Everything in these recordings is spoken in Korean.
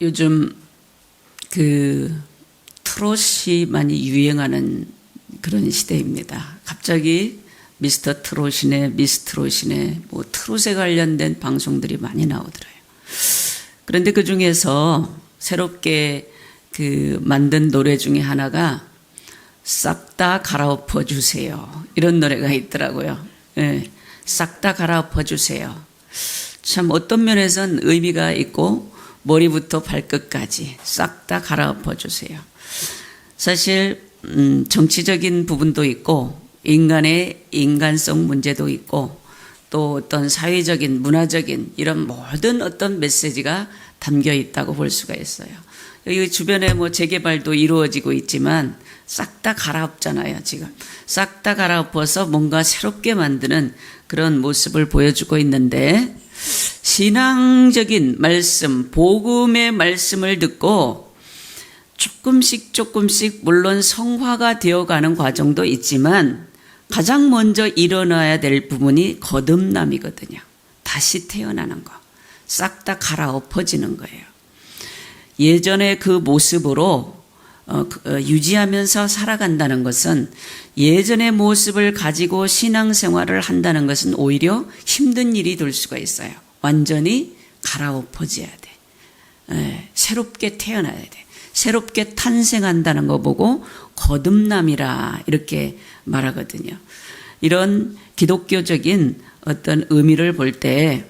요즘 트롯이 많이 유행하는 그런 시대입니다. 갑자기 미스터 트롯이네, 미스 트롯이네, 뭐 트롯에 관련된 방송들이 많이 나오더라고요. 그런데 그 중에서 새롭게 만든 노래 중에 하나가 싹 다 갈아엎어 주세요. 이런 노래가 있더라고요. 네, 싹 다 갈아엎어 주세요. 참 어떤 면에선 의미가 있고 머리부터 발끝까지 싹 다 갈아엎어 주세요. 사실 정치적인 부분도 있고 인간의 인간성 문제도 있고 또 어떤 사회적인 문화적인 이런 모든 어떤 메시지가 담겨 있다고 볼 수가 있어요. 여기 주변에 뭐 재개발도 이루어지고 있지만 싹 다 갈아엎잖아요. 지금 싹 다 갈아엎어서 뭔가 새롭게 만드는 그런 모습을 보여주고 있는데, 신앙적인 말씀, 복음의 말씀을 듣고 조금씩 물론 성화가 되어가는 과정도 있지만 가장 먼저 일어나야 될 부분이 거듭남이거든요. 다시 태어나는 거, 싹 다 갈아엎어지는 거예요. 예전의 그 모습으로 유지하면서 살아간다는 것은, 예전의 모습을 가지고 신앙생활을 한다는 것은 오히려 힘든 일이 될 수가 있어요. 완전히 갈아엎어져야 돼. 새롭게 태어나야 돼. 새롭게 탄생한다는 거 보고 거듭남이라 이렇게 말하거든요. 이런 기독교적인 어떤 의미를 볼 때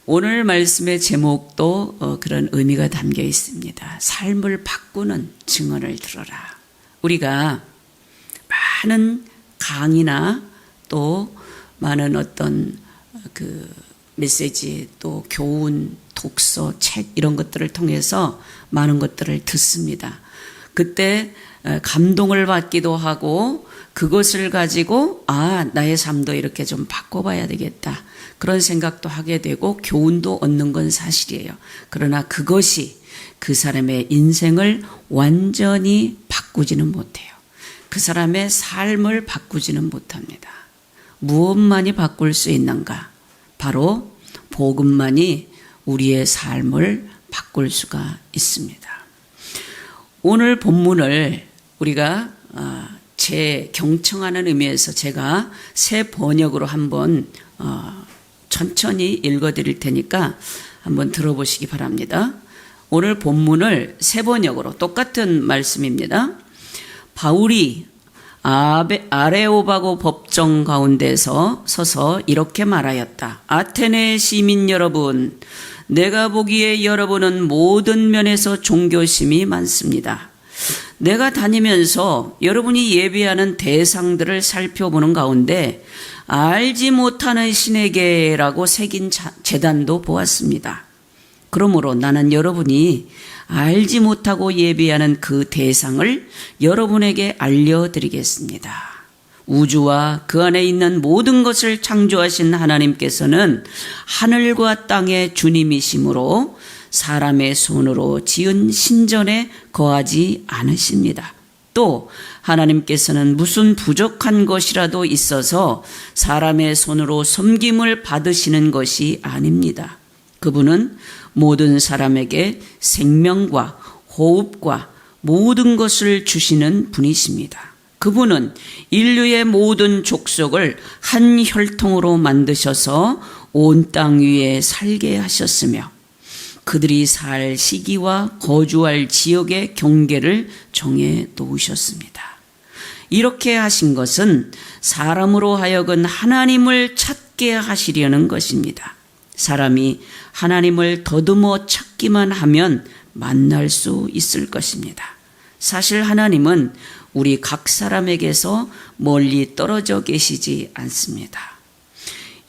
오늘 말씀의 제목도 그런 의미가 담겨 있습니다. 삶을 바꾸는 증언을 들어라. 우리가 많은 강의나 또 많은 어떤 메시지, 또 교훈, 독서, 책 이런 것들을 통해서 많은 것들을 듣습니다. 그때 감동을 받기도 하고 그것을 가지고 나의 삶도 이렇게 좀 바꿔봐야 되겠다, 그런 생각도 하게 되고 교훈도 얻는 건 사실이에요. 그러나 그것이 그 사람의 인생을 완전히 바꾸지는 못해요. 그 사람의 삶을 바꾸지는 못합니다. 무엇만이 바꿀 수 있는가? 바로 복음만이 우리의 삶을 바꿀 수가 있습니다. 오늘 본문을 우리가 제 경청하는 의미에서 제가 새 번역으로 한번 천천히 읽어드릴 테니까 한번 들어보시기 바랍니다. 오늘 본문을 새 번역으로, 똑같은 말씀입니다. 바울이 아레오바고 법정 가운데서 서서 이렇게 말하였다. 아테네 시민 여러분, 내가 보기에 여러분은 모든 면에서 종교심이 많습니다. 내가 다니면서 여러분이 예배하는 대상들을 살펴보는 가운데 알지 못하는 신에게라고 새긴 제단도 보았습니다. 그러므로 나는 여러분이 알지 못하고 예배하는 그 대상을 여러분에게 알려드리겠습니다. 우주와 그 안에 있는 모든 것을 창조하신 하나님께서는 하늘과 땅의 주님이시므로 사람의 손으로 지은 신전에 거하지 않으십니다. 또 하나님께서는 무슨 부족한 것이라도 있어서 사람의 손으로 섬김을 받으시는 것이 아닙니다. 그분은 모든 사람에게 생명과 호흡과 모든 것을 주시는 분이십니다. 그분은 인류의 모든 족속을 한 혈통으로 만드셔서 온 땅 위에 살게 하셨으며 그들이 살 시기와 거주할 지역의 경계를 정해 놓으셨습니다. 이렇게 하신 것은 사람으로 하여금 하나님을 찾게 하시려는 것입니다. 사람이 하나님을 더듬어 찾기만 하면 만날 수 있을 것입니다. 사실 하나님은 우리 각 사람에게서 멀리 떨어져 계시지 않습니다.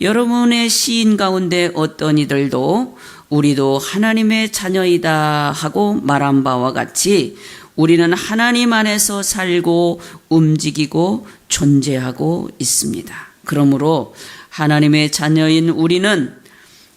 여러분의 시인 가운데 어떤 이들도 우리도 하나님의 자녀이다 하고 말한 바와 같이 우리는 하나님 안에서 살고 움직이고 존재하고 있습니다. 그러므로 하나님의 자녀인 우리는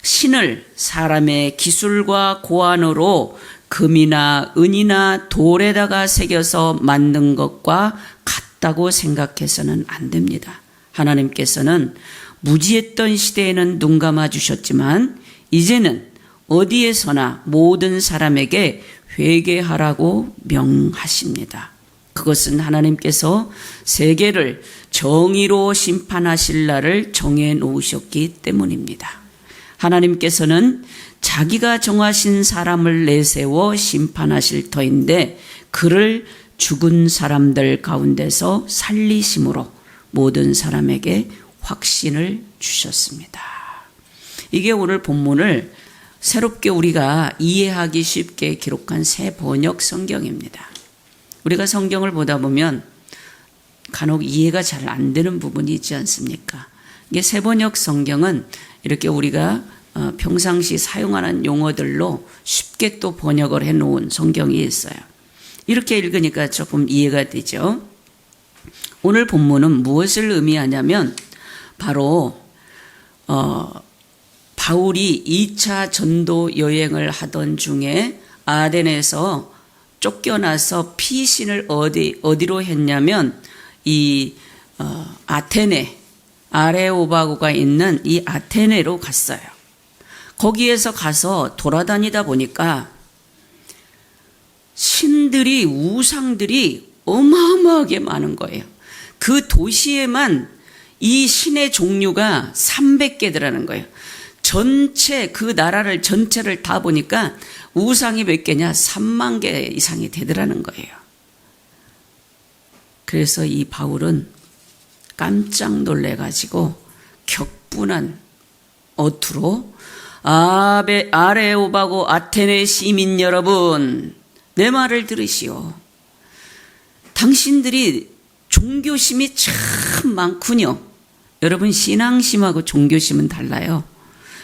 신을 사람의 기술과 고안으로 금이나 은이나 돌에다가 새겨서 만든 것과 같다고 생각해서는 안 됩니다. 하나님께서는 무지했던 시대에는 눈 감아 주셨지만 이제는 어디에서나 모든 사람에게 회개하라고 명하십니다. 그것은 하나님께서 세계를 정의로 심판하실 날을 정해 놓으셨기 때문입니다. 하나님께서는 자기가 정하신 사람을 내세워 심판하실 터인데 그를 죽은 사람들 가운데서 살리심으로 모든 사람에게 확신을 주셨습니다. 이게 오늘 본문을 새롭게 우리가 이해하기 쉽게 기록한 새 번역 성경입니다. 우리가 성경을 보다 보면 간혹 이해가 잘 안 되는 부분이 있지 않습니까? 이게 새 번역 성경은 이렇게 우리가 평상시 사용하는 용어들로 쉽게 또 번역을 해놓은 성경이 있어요. 이렇게 읽으니까 조금 이해가 되죠. 오늘 본문은 무엇을 의미하냐면 바로 바울이 2차 전도 여행을 하던 중에 아덴에서 쫓겨나서 피신을 어디로 했냐면 이 아테네, 아레오바고가 있는 이 아테네로 갔어요. 거기에서 가서 돌아다니다 보니까 신들이, 우상들이 어마어마하게 많은 거예요. 그 도시에만 이 신의 종류가 300개더라는 거예요. 전체 그 나라를 전체를 다 보니까 우상이 몇 개냐? 3만 개 이상이 되더라는 거예요. 그래서 이 바울은 깜짝 놀래가지고 격분한 어투로 아레오바고 아테네 시민 여러분, 내 말을 들으시오. 당신들이 종교심이 참 많군요. 여러분, 신앙심하고 종교심은 달라요.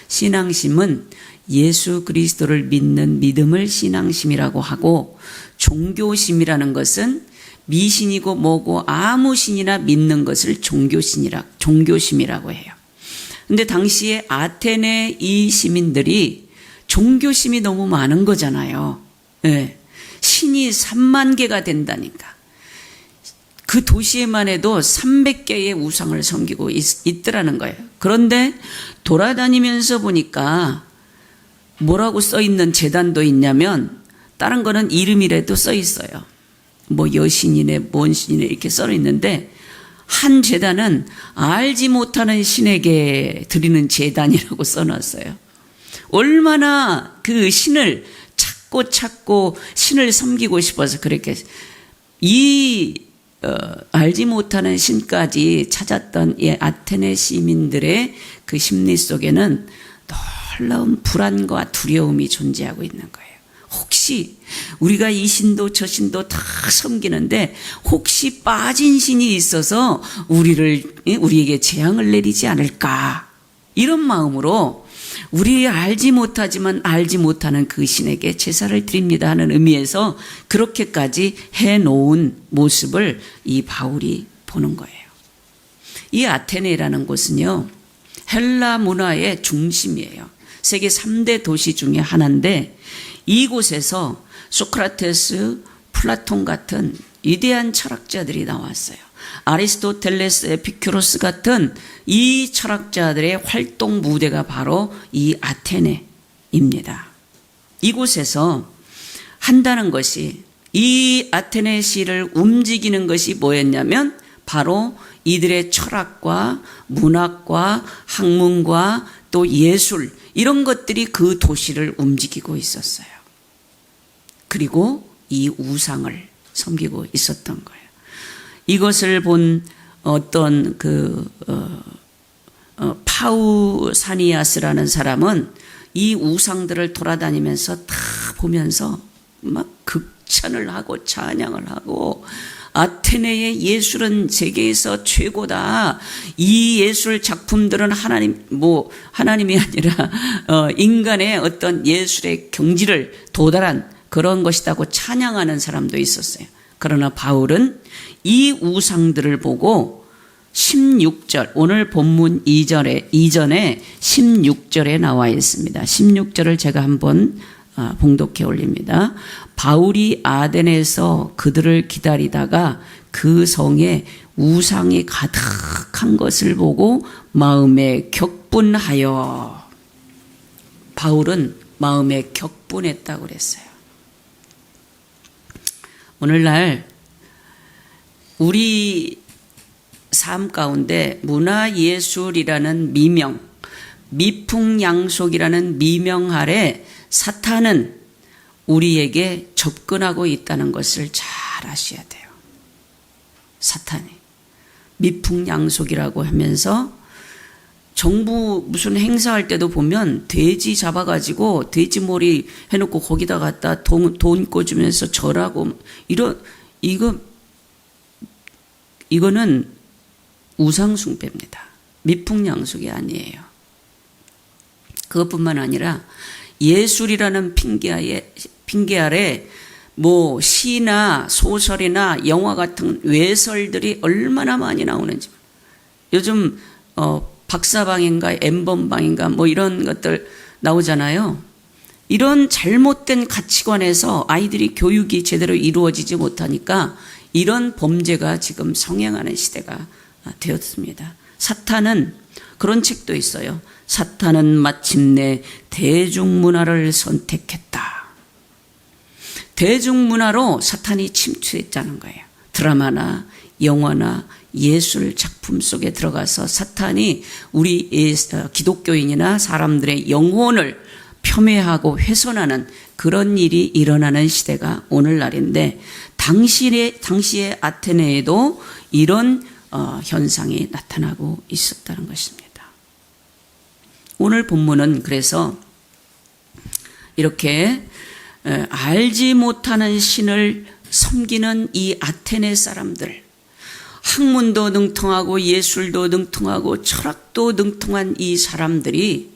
신앙심은 예수 그리스도를 믿는 믿음을 신앙심이라고 하고, 종교심이라는 것은 미신이고 뭐고 아무 신이나 믿는 것을 종교심이라고 해요. 근데 당시에 아테네 이 시민들이 종교심이 너무 많은 거잖아요. 네. 신이 3만 개가 된다니까. 그 도시에만 해도 300개의 우상을 섬기고 있더라는 거예요. 그런데 돌아다니면서 보니까 뭐라고 써 있는 제단도 있냐면, 다른 거는 이름이라도 써 있어요. 뭐 여신이네 뭔 신이네 이렇게 써 있는데, 한 제단은 알지 못하는 신에게 드리는 제단이라고 써놨어요. 얼마나 그 신을 찾고 신을 섬기고 싶어서 그렇게 알지 못하는 신까지 찾았던 이 아테네 시민들의 그 심리 속에는 놀라운 불안과 두려움이 존재하고 있는 거예요. 혹시 우리가 이 신도 저 신도 다 섬기는데 혹시 빠진 신이 있어서 우리에게 재앙을 내리지 않을까, 이런 마음으로 우리 알지 못하지만 알지 못하는 그 신에게 제사를 드립니다 하는 의미에서 그렇게까지 해놓은 모습을 이 바울이 보는 거예요. 이 아테네라는 곳은요, 헬라 문화의 중심이에요. 세계 3대 도시 중에 하나인데, 이곳에서 소크라테스, 플라톤 같은 위대한 철학자들이 나왔어요. 아리스토텔레스, 에피큐로스 같은 이 철학자들의 활동 무대가 바로 이 아테네입니다. 이곳에서 한다는 것이, 이 아테네시를 움직이는 것이 뭐였냐면 바로 이들의 철학과 문학과 학문과 또 예술, 이런 것들이 그 도시를 움직이고 있었어요. 그리고 이 우상을 섬기고 있었던 거예요. 이것을 본 어떤 파우사니아스라는 사람은 이 우상들을 돌아다니면서 다 보면서 막 극찬을 하고 찬양을 하고, 아테네의 예술은 세계에서 최고다. 이 예술 작품들은 하나님이 아니라 인간의 어떤 예술의 경지를 도달한 그런 것이라고 찬양하는 사람도 있었어요. 그러나 바울은 이 우상들을 보고 16절, 오늘 본문 이전에 16절에 나와 있습니다. 16절을 제가 한번 봉독해 올립니다. 바울이 아덴에서 그들을 기다리다가 그 성에 우상이 가득한 것을 보고 마음에 격분하여, 바울은 마음에 격분했다고 그랬어요. 오늘날 우리 삶 가운데 문화예술이라는 미명, 미풍양속이라는 미명 아래 사탄은 우리에게 접근하고 있다는 것을 잘 아셔야 돼요. 사탄이 미풍양속이라고 하면서 정부 무슨 행사할 때도 보면 돼지 잡아가지고 돼지머리 해놓고 거기다 갖다 돈 꽂으면서 절하고 이거는 우상숭배입니다. 미풍양속이 아니에요. 그것뿐만 아니라 예술이라는 핑계 아래 뭐 시나 소설이나 영화 같은 외설들이 얼마나 많이 나오는지. 요즘 박사방인가 엠번방인가 뭐 이런 것들 나오잖아요. 이런 잘못된 가치관에서 아이들이 교육이 제대로 이루어지지 못하니까 이런 범죄가 지금 성행하는 시대가 되었습니다. 사탄은 그런 책도 있어요. 사탄은 마침내 대중문화를 선택했다. 대중문화로 사탄이 침투했다는 거예요. 드라마나 영화나 예술 작품 속에 들어가서 사탄이 우리 기독교인이나 사람들의 영혼을 폄훼하고 훼손하는 그런 일이 일어나는 시대가 오늘날인데 당시에 아테네에도 이런 현상이 나타나고 있었다는 것입니다. 오늘 본문은 그래서 이렇게 알지 못하는 신을 섬기는 이 아테네 사람들, 학문도 능통하고 예술도 능통하고 철학도 능통한 이 사람들이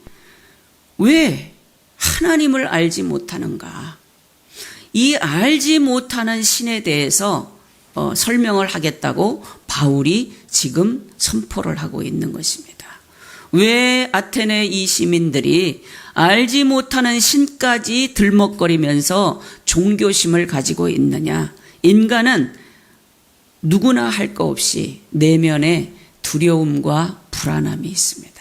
왜 하나님을 알지 못하는가? 이 알지 못하는 신에 대해서 설명을 하겠다고 바울이 지금 선포를 하고 있는 것입니다. 왜 아테네 이 시민들이 알지 못하는 신까지 들먹거리면서 종교심을 가지고 있느냐? 인간은 누구나 할 거 없이 내면에 두려움과 불안함이 있습니다.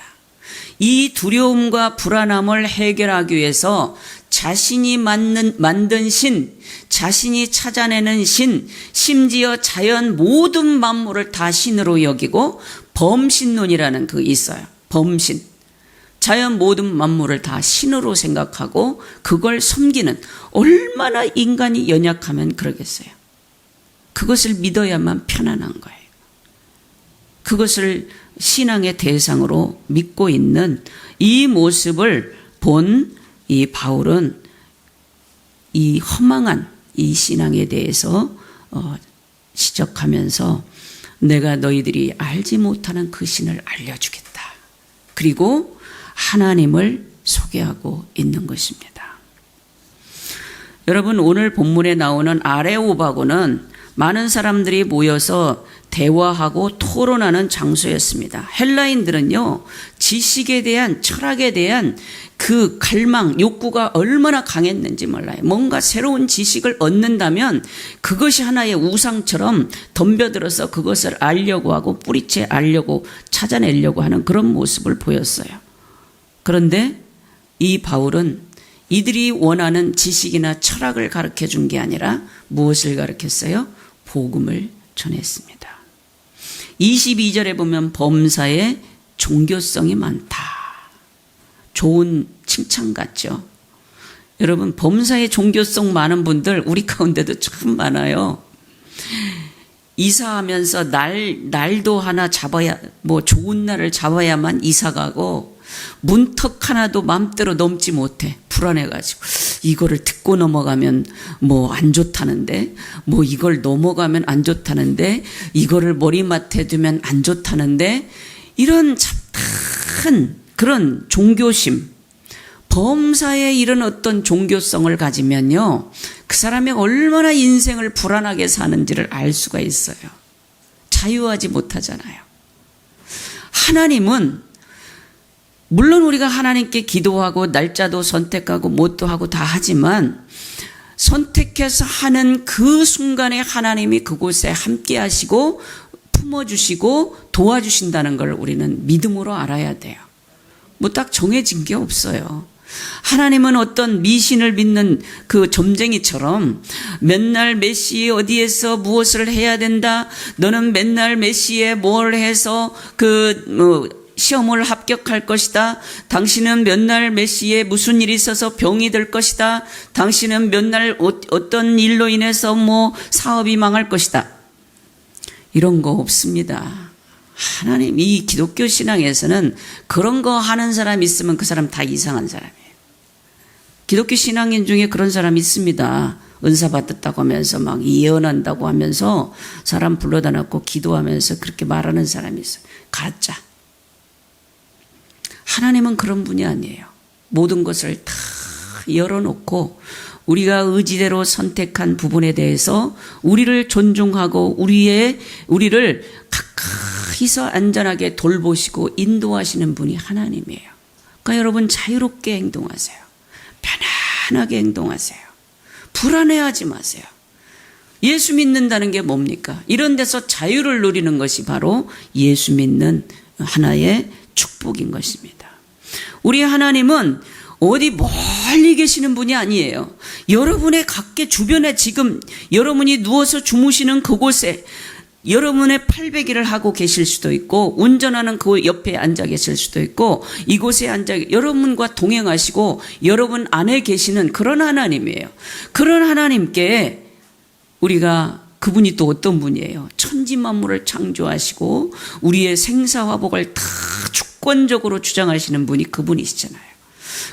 이 두려움과 불안함을 해결하기 위해서 자신이 만든 신, 자신이 찾아내는 신, 심지어 자연 모든 만물을 다 신으로 여기고 범신론이라는 그 있어요. 범신. 자연 모든 만물을 다 신으로 생각하고 그걸 섬기는, 얼마나 인간이 연약하면 그러겠어요. 그것을 믿어야만 편안한 거예요. 그것을 신앙의 대상으로 믿고 있는 이 모습을 본 이 바울은 이 허망한 이 신앙에 대해서 지적하면서 내가 너희들이 알지 못하는 그 신을 알려주겠다. 그리고 하나님을 소개하고 있는 것입니다. 여러분, 오늘 본문에 나오는 아레오바고는 많은 사람들이 모여서 대화하고 토론하는 장소였습니다. 헬라인들은요, 지식에 대한, 철학에 대한 그 갈망, 욕구가 얼마나 강했는지 몰라요. 뭔가 새로운 지식을 얻는다면 그것이 하나의 우상처럼 덤벼들어서 그것을 알려고 하고 뿌리채 알려고 찾아내려고 하는 그런 모습을 보였어요. 그런데 이 바울은 이들이 원하는 지식이나 철학을 가르쳐 준 게 아니라 무엇을 가르쳤어요? 복음을 전했습니다. 22절에 보면 범사에 종교성이 많다. 좋은 칭찬 같죠? 여러분, 범사에 종교성 많은 분들 우리 가운데도 참 많아요. 이사하면서 날도 하나 잡아야, 뭐 좋은 날을 잡아야만 이사 가고 문턱 하나도 맘대로 넘지 못해. 불안해가지고 이거를 듣고 넘어가면 뭐 안 좋다는데, 뭐 이걸 넘어가면 안 좋다는데, 이거를 머리맡에 두면 안 좋다는데, 이런 잡다한 그런 종교심, 범사에 이런 어떤 종교성을 가지면요, 그 사람이 얼마나 인생을 불안하게 사는지를 알 수가 있어요. 자유하지 못하잖아요. 하나님은 물론 우리가 하나님께 기도하고 날짜도 선택하고 뭣도 하고 다 하지만 선택해서 하는 그 순간에 하나님이 그곳에 함께 하시고 품어주시고 도와주신다는 걸 우리는 믿음으로 알아야 돼요. 뭐 딱 정해진 게 없어요. 하나님은 어떤 미신을 믿는 그 점쟁이처럼 맨날 몇 시에 어디에서 무엇을 해야 된다. 너는 맨날 몇 시에 뭘 해서 시험을 합격할 것이다. 당신은 몇 날 몇 시에 무슨 일이 있어서 병이 될 것이다. 당신은 몇 날 어떤 일로 인해서 사업이 망할 것이다. 이런 거 없습니다. 하나님, 이 기독교 신앙에서는 그런 거 하는 사람 있으면 그 사람 다 이상한 사람이에요. 기독교 신앙인 중에 그런 사람이 있습니다. 은사 받았다고 하면서 막 예언한다고 하면서 사람 불러다 놓고 기도하면서 그렇게 말하는 사람이 있어요. 가짜. 하나님은 그런 분이 아니에요. 모든 것을 다 열어놓고 우리가 의지대로 선택한 부분에 대해서 우리를 존중하고 우리를 가까이서 안전하게 돌보시고 인도하시는 분이 하나님이에요. 그러니까 여러분 자유롭게 행동하세요. 편안하게 행동하세요. 불안해하지 마세요. 예수 믿는다는 게 뭡니까? 이런 데서 자유를 누리는 것이 바로 예수 믿는 하나의 축복인 것입니다. 우리 하나님은 어디 멀리 계시는 분이 아니에요. 여러분의 각계 주변에 지금 여러분이 누워서 주무시는 그곳에 여러분의 팔베개를 하고 계실 수도 있고 운전하는 그 옆에 앉아 계실 수도 있고 이곳에 앉아 여러분과 동행하시고 여러분 안에 계시는 그런 하나님이에요. 그런 하나님께 우리가 그분이 또 어떤 분이에요? 천지 만물을 창조하시고 우리의 생사화복을 다 주권적으로 주장하시는 분이 그분이시잖아요.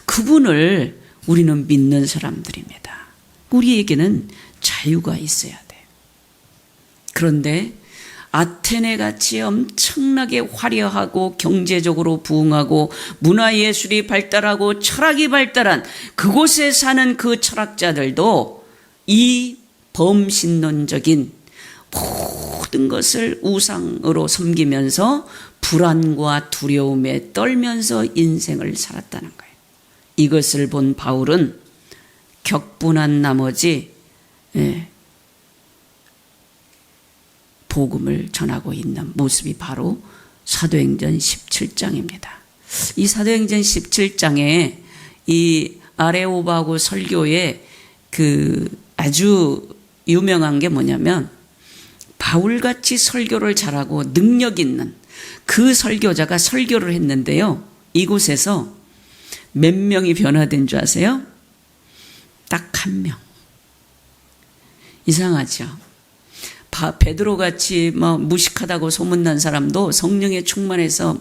그분을 우리는 믿는 사람들입니다. 우리에게는 자유가 있어야 돼요. 그런데 아테네 같이 엄청나게 화려하고 경제적으로 부흥하고 문화예술이 발달하고 철학이 발달한 그곳에 사는 그 철학자들도 이 범신론적인 모든 것을 우상으로 섬기면서 불안과 두려움에 떨면서 인생을 살았다는 거예요. 이것을 본 바울은 격분한 나머지 복음을 전하고 있는 모습이 바로 사도행전 17장입니다. 이 사도행전 17장에 이 아레오바고 설교에 아주 유명한 게 뭐냐면 바울같이 설교를 잘하고 능력 있는 그 설교자가 설교를 했는데요. 이곳에서 몇 명이 변화된 줄 아세요? 딱 한 명. 이상하죠? 베드로같이 무식하다고 소문난 사람도 성령에 충만해서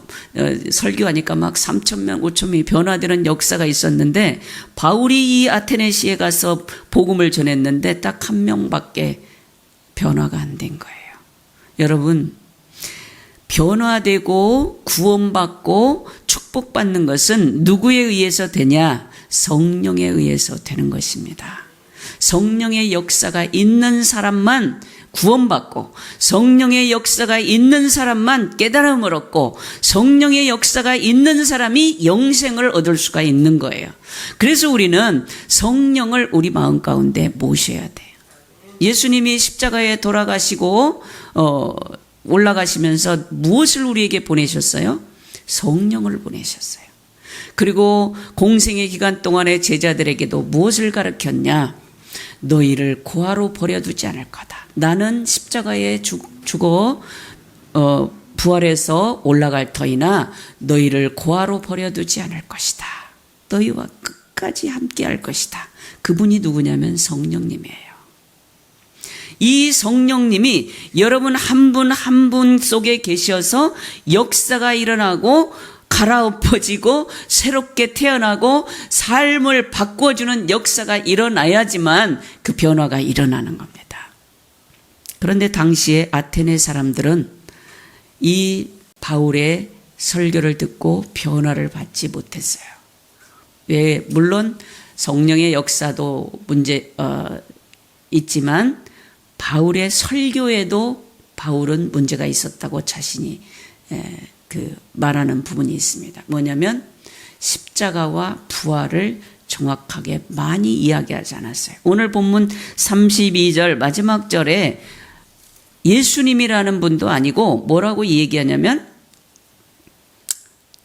설교하니까 막 3,000명, 5,000명이 변화되는 역사가 있었는데 바울이 이 아테네시에 가서 복음을 전했는데 딱 한 명밖에 변화가 안 된 거예요. 여러분, 변화되고 구원받고 축복받는 것은 누구에 의해서 되냐? 성령에 의해서 되는 것입니다. 성령의 역사가 있는 사람만 구원받고 성령의 역사가 있는 사람만 깨달음을 얻고 성령의 역사가 있는 사람이 영생을 얻을 수가 있는 거예요. 그래서 우리는 성령을 우리 마음 가운데 모셔야 돼요. 예수님이 십자가에 돌아가시고 올라가시면서 무엇을 우리에게 보내셨어요? 성령을 보내셨어요. 그리고 공생의 기간 동안에 제자들에게도 무엇을 가르쳤냐? 너희를 고아로 버려두지 않을 거다. 나는 십자가에 죽어 부활해서 올라갈 터이나 너희를 고아로 버려두지 않을 것이다. 너희와 끝까지 함께할 것이다. 그분이 누구냐면 성령님이에요. 이 성령님이 여러분 한 분 한 분 속에 계셔서 역사가 일어나고 갈아엎어지고 새롭게 태어나고 삶을 바꿔주는 역사가 일어나야지만 그 변화가 일어나는 겁니다. 그런데 당시에 아테네 사람들은 이 바울의 설교를 듣고 변화를 받지 못했어요. 왜? 물론 성령의 역사도 있지만 바울의 설교에도 바울은 문제가 있었다고 자신이 말하는 부분이 있습니다. 뭐냐면 십자가와 부활을 정확하게 많이 이야기하지 않았어요. 오늘 본문 32절 마지막 절에 예수님이라는 분도 아니고 뭐라고 얘기하냐면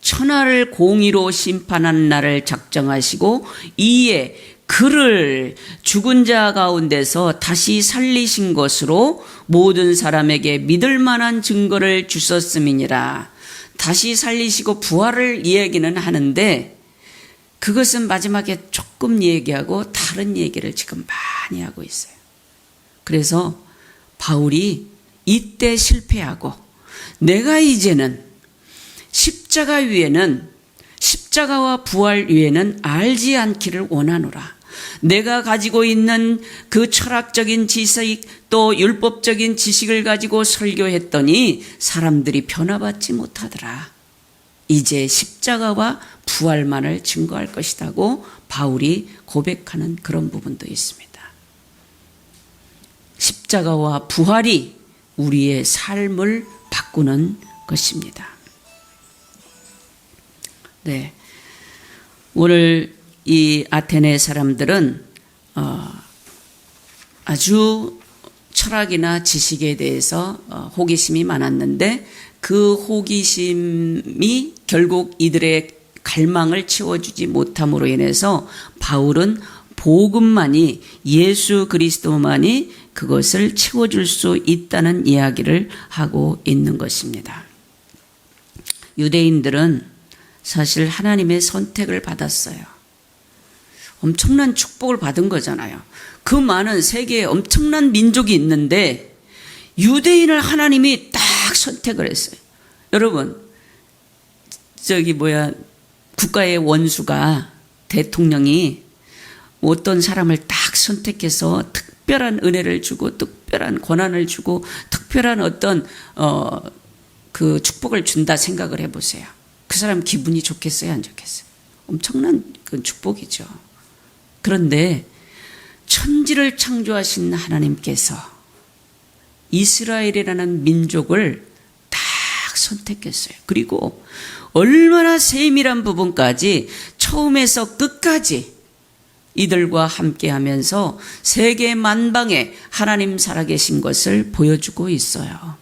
천하를 공의로 심판하는 날을 작정하시고 이에 그를 죽은 자 가운데서 다시 살리신 것으로 모든 사람에게 믿을 만한 증거를 주셨음이니라. 다시 살리시고 부활을 이야기는 하는데 그것은 마지막에 조금 얘기하고 다른 얘기를 지금 많이 하고 있어요. 그래서 바울이 이때 실패하고 내가 이제는 십자가와 부활 위에는 알지 않기를 원하노라. 내가 가지고 있는 그 철학적인 지식 또 율법적인 지식을 가지고 설교했더니 사람들이 변화받지 못하더라. 이제 십자가와 부활만을 증거할 것이라고 바울이 고백하는 그런 부분도 있습니다. 십자가와 부활이 우리의 삶을 바꾸는 것입니다. 네, 오늘 이 아테네 사람들은 아주 철학이나 지식에 대해서 호기심이 많았는데 그 호기심이 결국 이들의 갈망을 채워주지 못함으로 인해서 바울은 복음만이, 예수 그리스도만이 그것을 채워줄 수 있다는 이야기를 하고 있는 것입니다. 유대인들은 사실 하나님의 선택을 받았어요. 엄청난 축복을 받은 거잖아요. 그 많은 세계에 엄청난 민족이 있는데 유대인을 하나님이 딱 선택을 했어요. 여러분, 국가의 원수가, 대통령이 어떤 사람을 딱 선택해서 특별한 은혜를 주고 특별한 권한을 주고 특별한 어떤 그 축복을 준다 생각을 해보세요. 그 사람 기분이 좋겠어요, 안 좋겠어요? 엄청난 그 축복이죠. 그런데 천지를 창조하신 하나님께서 이스라엘이라는 민족을 딱 선택했어요. 그리고 얼마나 세밀한 부분까지 처음에서 끝까지 이들과 함께하면서 세계 만방에 하나님 살아계신 것을 보여주고 있어요.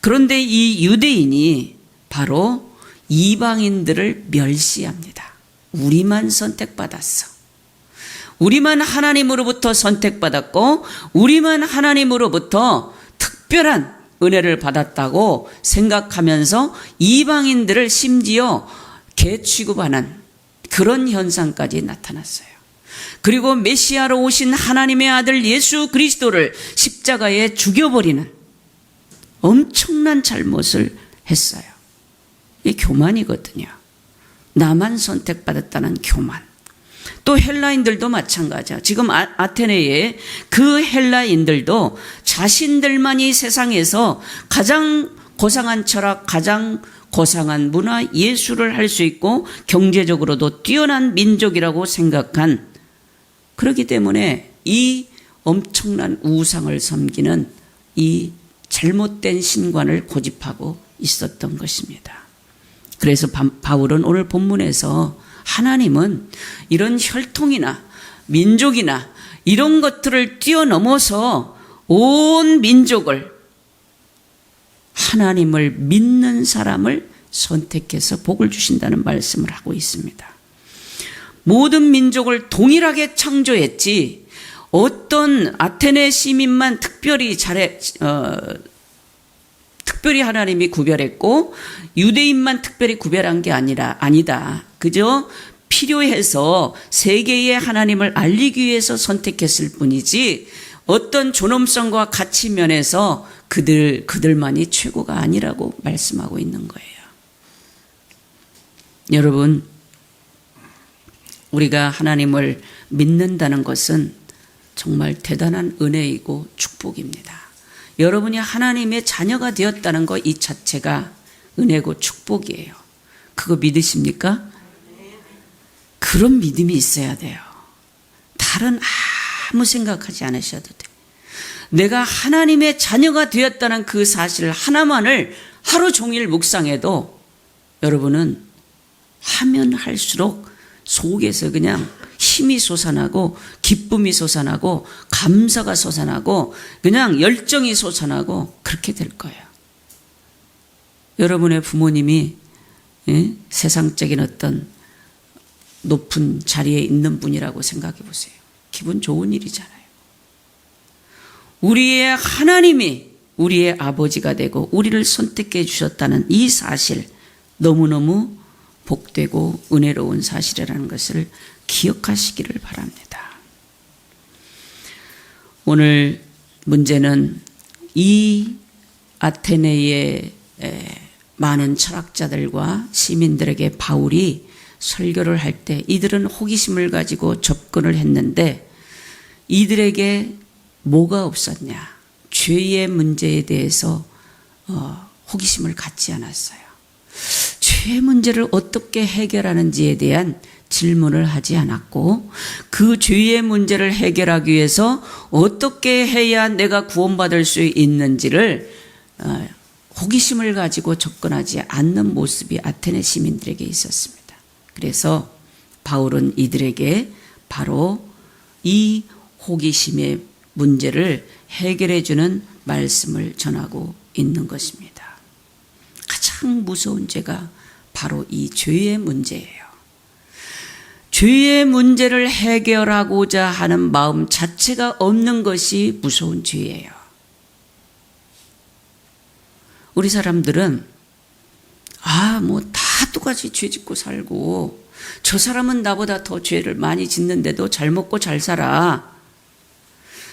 그런데 이 유대인이 바로 이방인들을 멸시합니다. 우리만 선택받았어. 우리만 하나님으로부터 선택받았고 우리만 하나님으로부터 특별한 은혜를 받았다고 생각하면서 이방인들을 심지어 개 취급하는 그런 현상까지 나타났어요. 그리고 메시아로 오신 하나님의 아들 예수 그리스도를 십자가에 죽여버리는 엄청난 잘못을 했어요. 이게 교만이거든요. 나만 선택받았다는 교만. 또 헬라인들도 마찬가지야. 지금 아테네의 그 헬라인들도 자신들만이 세상에서 가장 고상한 철학, 가장 고상한 문화, 예술을 할 수 있고 경제적으로도 뛰어난 민족이라고 생각한, 그렇기 때문에 이 엄청난 우상을 섬기는 이 잘못된 신관을 고집하고 있었던 것입니다. 그래서 바울은 오늘 본문에서 하나님은 이런 혈통이나 민족이나 이런 것들을 뛰어넘어서 온 민족을, 하나님을 믿는 사람을 선택해서 복을 주신다는 말씀을 하고 있습니다. 모든 민족을 동일하게 창조했지 어떤 아테네 시민만 특별히 특별히 하나님이 구별했고 유대인만 특별히 구별한 게 아니다. 그저 필요해서 세계의 하나님을 알리기 위해서 선택했을 뿐이지 어떤 존엄성과 가치 면에서 그들만이 최고가 아니라고 말씀하고 있는 거예요. 여러분, 우리가 하나님을 믿는다는 것은 정말 대단한 은혜이고 축복입니다. 여러분이 하나님의 자녀가 되었다는 것 이 자체가 은혜고 축복이에요. 그거 믿으십니까? 그런 믿음이 있어야 돼요. 다른 아무 생각하지 않으셔도 돼요. 내가 하나님의 자녀가 되었다는 그 사실 하나만을 하루 종일 묵상해도 여러분은 하면 할수록 속에서 그냥 힘이 솟아나고 기쁨이 솟아나고 감사가 솟아나고 그냥 열정이 솟아나고 그렇게 될 거예요. 여러분의 부모님이 세상적인 어떤 높은 자리에 있는 분이라고 생각해 보세요. 기분 좋은 일이잖아요. 우리의 하나님이 우리의 아버지가 되고 우리를 선택해 주셨다는 이 사실, 너무너무 복되고 은혜로운 사실이라는 것을 기억하시기를 바랍니다. 오늘 문제는 이 아테네의 많은 철학자들과 시민들에게 바울이 설교를 할 때 이들은 호기심을 가지고 접근을 했는데 이들에게 뭐가 없었냐? 죄의 문제에 대해서 호기심을 갖지 않았어요. 죄의 문제를 어떻게 해결하는지에 대한 질문을 하지 않았고, 그 죄의 문제를 해결하기 위해서 어떻게 해야 내가 구원받을 수 있는지를 호기심을 가지고 접근하지 않는 모습이 아테네 시민들에게 있었습니다. 그래서 바울은 이들에게 바로 이 호기심의 문제를 해결해 주는 말씀을 전하고 있는 것입니다. 가장 무서운 죄가 바로 이 죄의 문제예요. 죄의 문제를 해결하고자 하는 마음 자체가 없는 것이 무서운 죄예요. 우리 사람들은 다 똑같이 죄 짓고 살고, 저 사람은 나보다 더 죄를 많이 짓는데도 잘 먹고 잘 살아.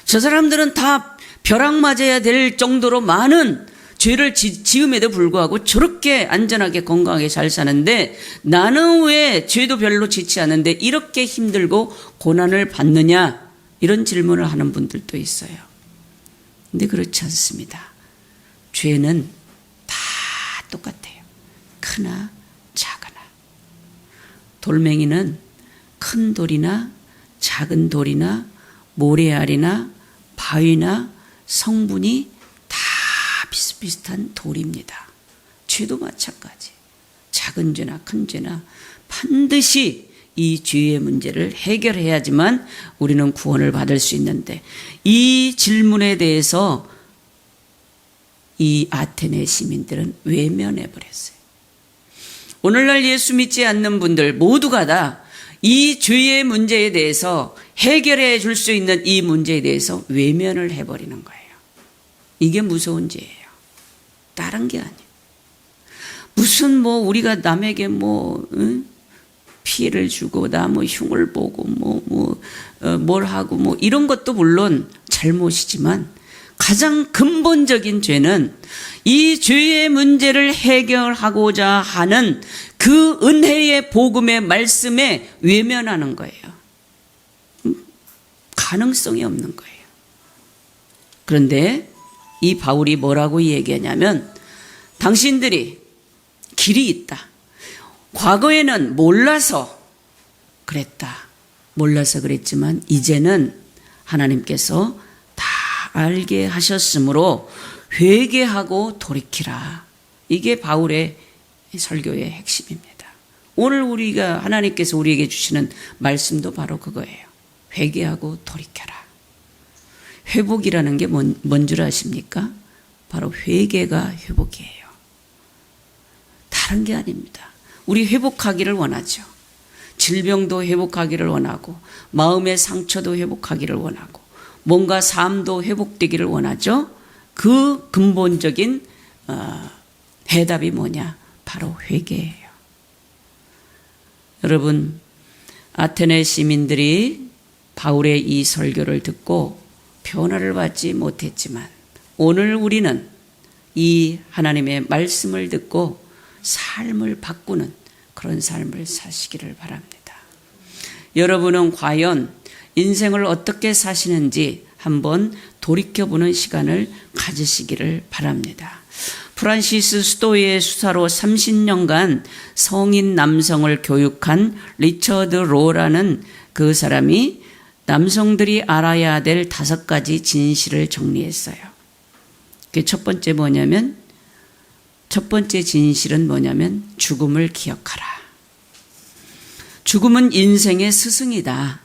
저 사람들은 다 벼락 맞아야 될 정도로 많은 죄를 지음에도 불구하고 저렇게 안전하게 건강하게 잘 사는데 나는 왜 죄도 별로 짓지 않은데 이렇게 힘들고 고난을 받느냐, 이런 질문을 하는 분들도 있어요. 근데 그렇지 않습니다. 죄는 다 똑같아요. 크나 작으나. 돌멩이는 큰 돌이나 작은 돌이나 모래알이나 바위나 성분이 다 비슷비슷한 돌입니다. 죄도 마찬가지. 작은 죄나 큰 죄나 반드시 이 죄의 문제를 해결해야지만 우리는 구원을 받을 수 있는데, 이 질문에 대해서 이 아테네 시민들은 외면해 버렸어요. 오늘날 예수 믿지 않는 분들 모두가 다 이 죄의 문제에 대해서 해결해 줄 수 있는 이 문제에 대해서 외면을 해버리는 거예요. 이게 무서운 죄예요. 다른 게 아니에요. 무슨 우리가 남에게 피해를 주고 나 흉을 보고 뭘 하고 이런 것도 물론 잘못이지만, 가장 근본적인 죄는 이 죄의 문제를 해결하고자 하는 그 은혜의 복음의 말씀에 외면하는 거예요. 가능성이 없는 거예요. 그런데 이 바울이 뭐라고 얘기하냐면, 당신들이 길이 있다. 과거에는 몰라서 그랬지만 이제는 하나님께서 다 알게 하셨으므로 회개하고 돌이키라. 이게 바울의 설교의 핵심입니다. 오늘 하나님께서 우리에게 주시는 말씀도 바로 그거예요. 회개하고 돌이켜라. 회복이라는 게 뭔 줄 아십니까? 바로 회개가 회복이에요. 다른 게 아닙니다. 우리 회복하기를 원하죠. 질병도 회복하기를 원하고, 마음의 상처도 회복하기를 원하고, 뭔가 삶도 회복되기를 원하죠. 그 근본적인 해답이 뭐냐? 바로 회개예요. 여러분, 아테네 시민들이 바울의 이 설교를 듣고 변화를 받지 못했지만, 오늘 우리는 이 하나님의 말씀을 듣고 삶을 바꾸는 그런 삶을 사시기를 바랍니다. 여러분은 과연 인생을 어떻게 사시는지 한번 돌이켜보는 시간을 가지시기를 바랍니다. 프란시스 스토이의 수사로 30년간 성인 남성을 교육한 리처드 로라는 그 사람이 남성들이 알아야 될 5가지 진실을 정리했어요. 그 첫 번째 진실은 뭐냐면 죽음을 기억하라. 죽음은 인생의 스승이다.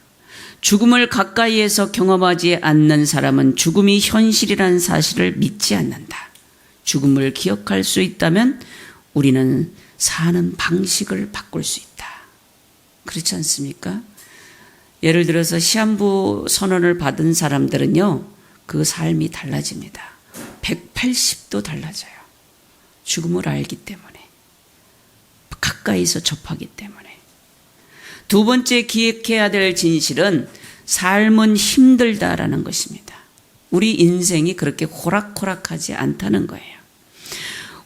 죽음을 가까이에서 경험하지 않는 사람은 죽음이 현실이라는 사실을 믿지 않는다. 죽음을 기억할 수 있다면 우리는 사는 방식을 바꿀 수 있다. 그렇지 않습니까? 예를 들어서 시한부 선언을 받은 사람들은요, 그 삶이 달라집니다. 180도 달라져요. 죽음을 알기 때문에. 가까이서 접하기 때문에. 두 번째 기억해야 될 진실은 삶은 힘들다라는 것입니다. 우리 인생이 그렇게 호락호락하지 않다는 거예요.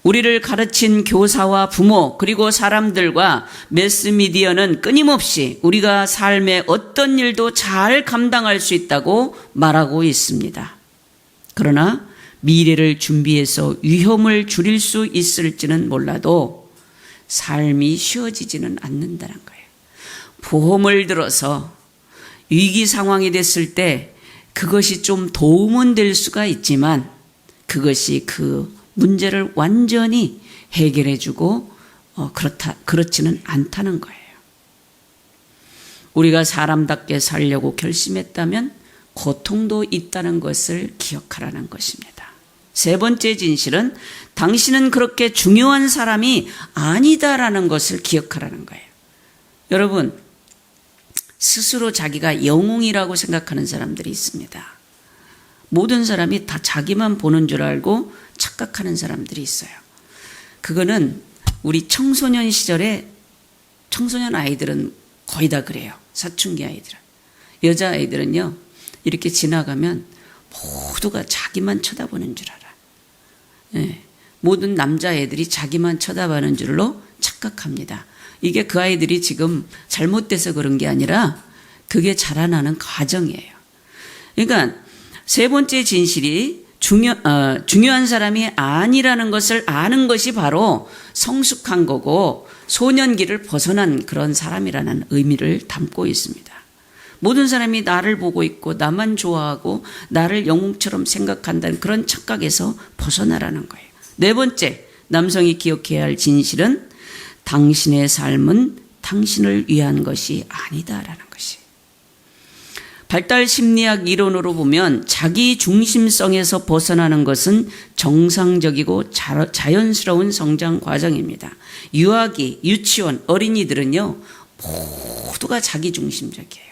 우리를 가르친 교사와 부모 그리고 사람들과 매스미디어는 끊임없이 우리가 삶의 어떤 일도 잘 감당할 수 있다고 말하고 있습니다. 그러나 미래를 준비해서 위험을 줄일 수 있을지는 몰라도 삶이 쉬워지지는 않는다는 거예요. 보험을 들어서 위기 상황이 됐을 때 그것이 좀 도움은 될 수가 있지만 그것이 그 문제를 완전히 해결해주고 그렇지는 않다는 거예요. 우리가 사람답게 살려고 결심했다면 고통도 있다는 것을 기억하라는 것입니다. 세 번째 진실은 당신은 그렇게 중요한 사람이 아니다라는 것을 기억하라는 거예요. 여러분, 스스로 자기가 영웅이라고 생각하는 사람들이 있습니다. 모든 사람이 다 자기만 보는 줄 알고 착각하는 사람들이 있어요. 그거는 우리 청소년 시절에 청소년 아이들은 거의 다 그래요. 사춘기 아이들은. 여자아이들은요, 이렇게 지나가면 모두가 자기만 쳐다보는 줄 알아. 예, 모든 남자애들이 자기만 쳐다보는 줄로 착각합니다. 이게 그 아이들이 지금 잘못돼서 그런 게 아니라 그게 자라나는 과정이에요. 그러니까 세 번째 진실이 중요한 사람이 아니라는 것을 아는 것이 바로 성숙한 거고 소년기를 벗어난 그런 사람이라는 의미를 담고 있습니다. 모든 사람이 나를 보고 있고 나만 좋아하고 나를 영웅처럼 생각한다는 그런 착각에서 벗어나라는 거예요. 네 번째, 남성이 기억해야 할 진실은 당신의 삶은 당신을 위한 것이 아니다라는 것이. 발달 심리학 이론으로 보면 자기 중심성에서 벗어나는 것은 정상적이고 자연스러운 성장 과정입니다. 유아기, 유치원, 어린이들은요, 모두가 자기 중심적이에요.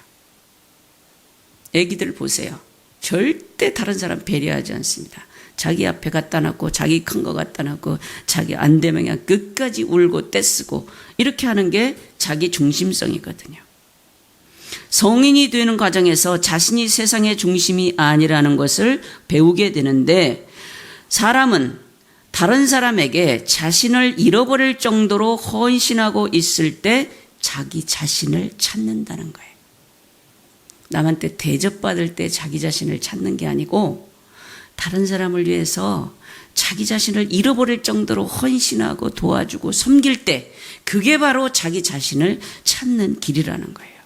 애기들 보세요. 절대 다른 사람 배려하지 않습니다. 자기 앞에 갖다 놨고 자기 큰 거 갖다 놨고 자기 안 되면 그냥 끝까지 울고 떼쓰고 이렇게 하는 게 자기 중심성이거든요. 성인이 되는 과정에서 자신이 세상의 중심이 아니라는 것을 배우게 되는데 사람은 다른 사람에게 자신을 잃어버릴 정도로 헌신하고 있을 때 자기 자신을 찾는다는 거예요. 남한테 대접받을 때 자기 자신을 찾는 게 아니고 다른 사람을 위해서 자기 자신을 잃어버릴 정도로 헌신하고 도와주고 섬길 때 그게 바로 자기 자신을 찾는 길이라는 거예요.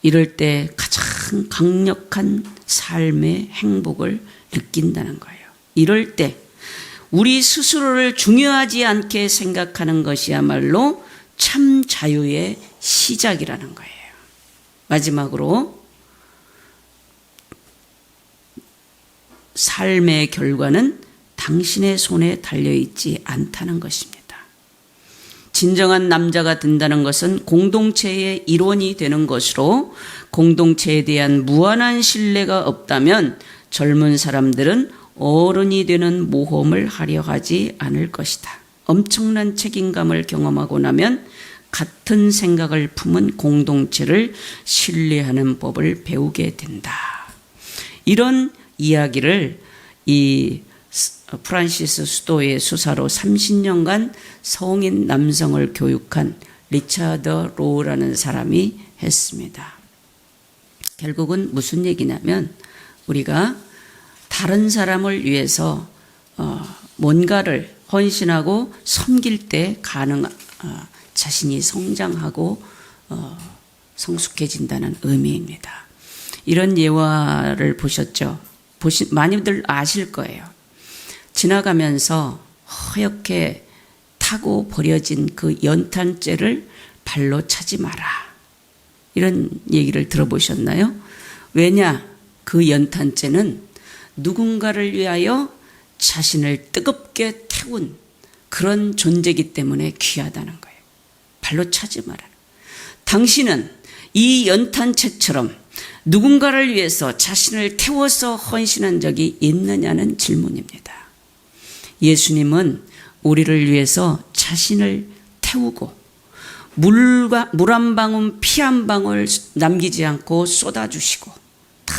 이럴 때 가장 강력한 삶의 행복을 느낀다는 거예요. 이럴 때 우리 스스로를 중요하지 않게 생각하는 것이야말로 참 자유의 시작이라는 거예요. 마지막으로 삶의 결과는 당신의 손에 달려있지 않다는 것입니다. 진정한 남자가 된다는 것은 공동체의 일원이 되는 것으로 공동체에 대한 무한한 신뢰가 없다면 젊은 사람들은 어른이 되는 모험을 하려 하지 않을 것이다. 엄청난 책임감을 경험하고 나면 같은 생각을 품은 공동체를 신뢰하는 법을 배우게 된다. 이런 이야기를 이 프란시스 수도의 수사로 30년간 성인 남성을 교육한 리차드 로우라는 사람이 했습니다. 결국은 무슨 얘기냐면 우리가 다른 사람을 위해서 뭔가를 헌신하고 섬길 때 자신이 성장하고 성숙해진다는 의미입니다. 이런 예화를 보셨죠? 많이들 아실 거예요. 지나가면서 허옇게 타고 버려진 그 연탄재를 발로 차지 마라. 이런 얘기를 들어보셨나요? 왜냐? 그 연탄재는 누군가를 위하여 자신을 뜨겁게 태운 그런 존재이기 때문에 귀하다는 거예요. 발로 차지 말아라. 당신은 이 연탄채처럼 누군가를 위해서 자신을 태워서 헌신한 적이 있느냐는 질문입니다. 예수님은 우리를 위해서 자신을 태우고 물 한 방울, 피 한 방울 남기지 않고 쏟아주시고 다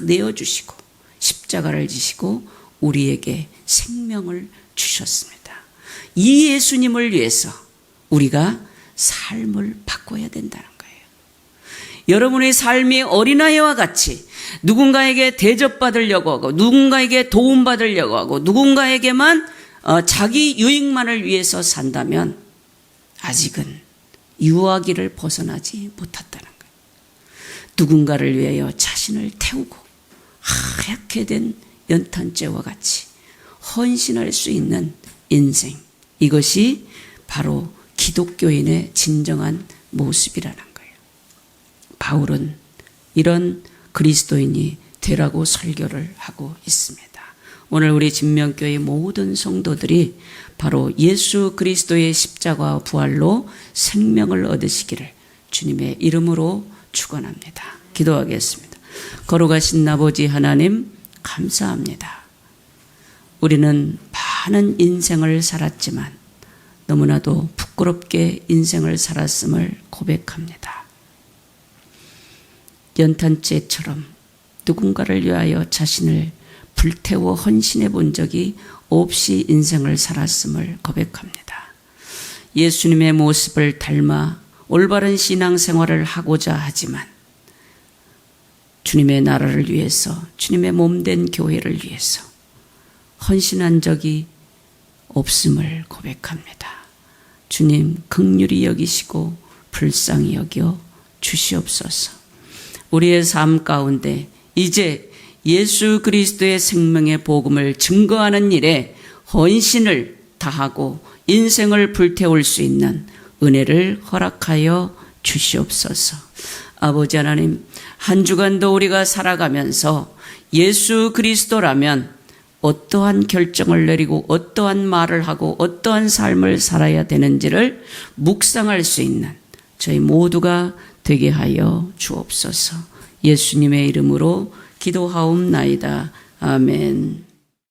내어주시고 십자가를 지시고 우리에게 생명을 주셨습니다. 이 예수님을 위해서 우리가 삶을 바꿔야 된다는 거예요. 여러분의 삶이 어린아이와 같이 누군가에게 대접받으려고 하고 누군가에게 도움받으려고 하고 누군가에게만 자기 유익만을 위해서 산다면 아직은 유아기를 벗어나지 못했다는 거예요. 누군가를 위하여 자신을 태우고 하얗게 된 연탄재와 같이 헌신할 수 있는 인생, 이것이 바로 기독교인의 진정한 모습이라는 거예요. 바울은 이런 그리스도인이 되라고 설교를 하고 있습니다. 오늘 우리 진명교회 모든 성도들이 바로 예수 그리스도의 십자가와 부활로 생명을 얻으시기를 주님의 이름으로 축원합니다. 기도하겠습니다. 거룩하신 아버지 하나님, 감사합니다. 우리는 많은 인생을 살았지만 너무나도 부끄럽게 인생을 살았음을 고백합니다. 연탄재처럼 누군가를 위하여 자신을 불태워 헌신해 본 적이 없이 인생을 살았음을 고백합니다. 예수님의 모습을 닮아 올바른 신앙생활을 하고자 하지만 주님의 나라를 위해서, 주님의 몸된 교회를 위해서 헌신한 적이 없음을 고백합니다. 주님, 긍휼히 여기시고 불쌍히 여겨 주시옵소서. 우리의 삶 가운데 이제 예수 그리스도의 생명의 복음을 증거하는 일에 헌신을 다하고 인생을 불태울 수 있는 은혜를 허락하여 주시옵소서. 아버지 하나님, 한 주간도 우리가 살아가면서 예수 그리스도라면 어떠한 결정을 내리고 어떠한 말을 하고 어떠한 삶을 살아야 되는지를 묵상할 수 있는 저희 모두가 되게 하여 주옵소서. 예수님의 이름으로 기도하옵나이다. 아멘.